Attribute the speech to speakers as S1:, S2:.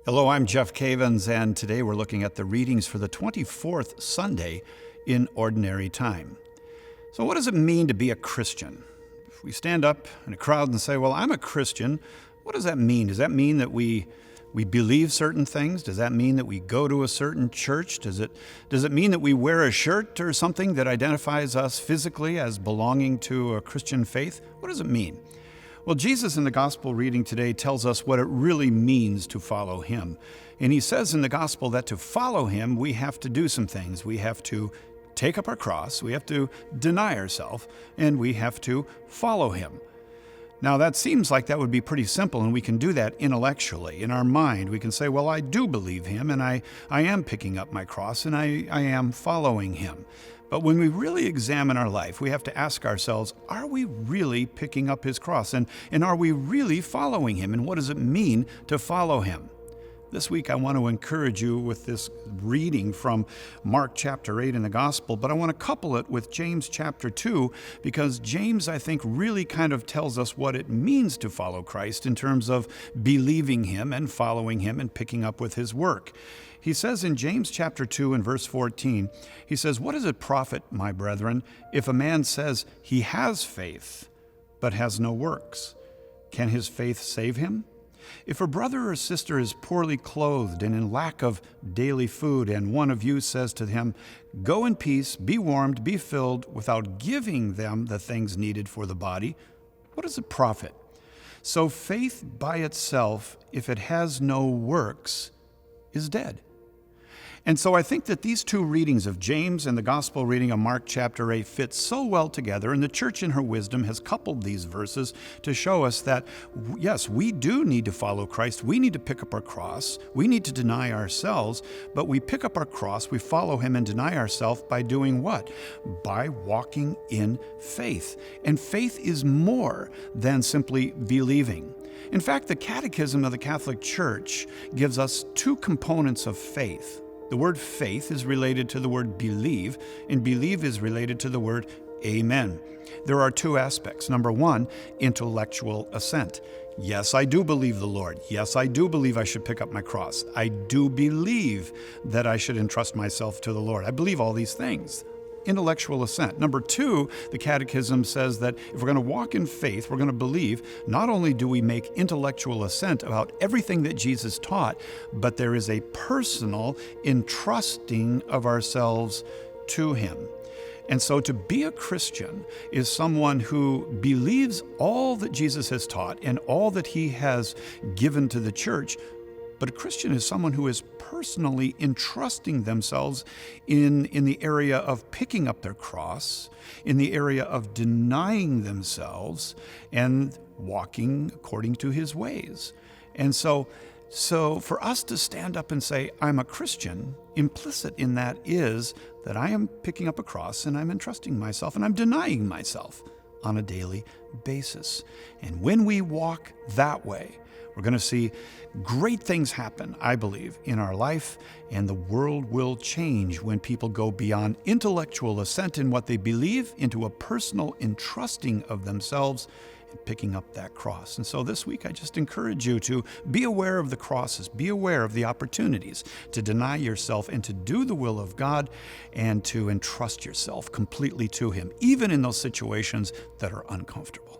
S1: Hello, I'm Jeff Cavins, and today we're looking at the readings for the 24th Sunday in Ordinary Time. So what does it mean to be a Christian? If we stand up in a crowd and say, well, I'm a Christian, what does that mean? Does that mean that we believe certain things? Does that mean that we go to a certain church? Does it mean that we wear a shirt or something that identifies us physically as belonging to a Christian faith? What does it mean? Well, Jesus in the gospel reading today tells us what it really means to follow him. And he says in the gospel that to follow him, we have to do some things. We have to take up our cross, we have to deny ourselves, and we have to follow him. Now, that seems like that would be pretty simple, and we can do that intellectually. In our mind, we can say, well, I do believe him, and I am picking up my cross, and I am following him. But when we really examine our life, we have to ask ourselves, are we really picking up his cross? And are we really following him? And what does it mean to follow him? This week, I want to encourage you with this reading from Mark chapter 8 in the Gospel, but I want to couple it with James chapter 2, because James, I think, really kind of tells us what it means to follow Christ in terms of believing him and following him and picking up with his work. He says in James chapter 2 and verse 14, he says, "What does it profit, my brethren, if a man says he has faith, but has no works? Can his faith save him? If a brother or sister is poorly clothed and in lack of daily food, and one of you says to him, 'Go in peace, be warmed, be filled,' without giving them the things needed for the body, what does it profit? So faith by itself, if it has no works, is dead." And so I think that these two readings of James and the gospel reading of Mark chapter 8 fit so well together, and the church in her wisdom has coupled these verses to show us that, yes, we do need to follow Christ. We need to pick up our cross. We need to deny ourselves, but we pick up our cross, we follow him and deny ourselves by doing what? By walking in faith. And faith is more than simply believing. In fact, the Catechism of the Catholic Church gives us two components of faith. The word faith is related to the word believe, and believe is related to the word amen. There are two aspects. Number one, intellectual assent. Yes, I do believe the Lord. Yes, I do believe I should pick up my cross. I do believe that I should entrust myself to the Lord. I believe all these things. Intellectual assent. Number two, the Catechism says that if we're going to walk in faith, we're going to believe, not only do we make intellectual assent about everything that Jesus taught, but there is a personal entrusting of ourselves to him. And so to be a Christian is someone who believes all that Jesus has taught and all that he has given to the church. But a Christian is someone who is personally entrusting themselves in the area of picking up their cross, in the area of denying themselves and walking according to his ways. And so for us to stand up and say, I'm a Christian, implicit in that is that I am picking up a cross and I'm entrusting myself and I'm denying myself on a daily basis. And when we walk that way, we're going to see great things happen, I believe, in our life, and the world will change when people go beyond intellectual assent in what they believe into a personal entrusting of themselves and picking up that cross. And so this week, I just encourage you to be aware of the crosses, be aware of the opportunities to deny yourself and to do the will of God and to entrust yourself completely to him, even in those situations that are uncomfortable.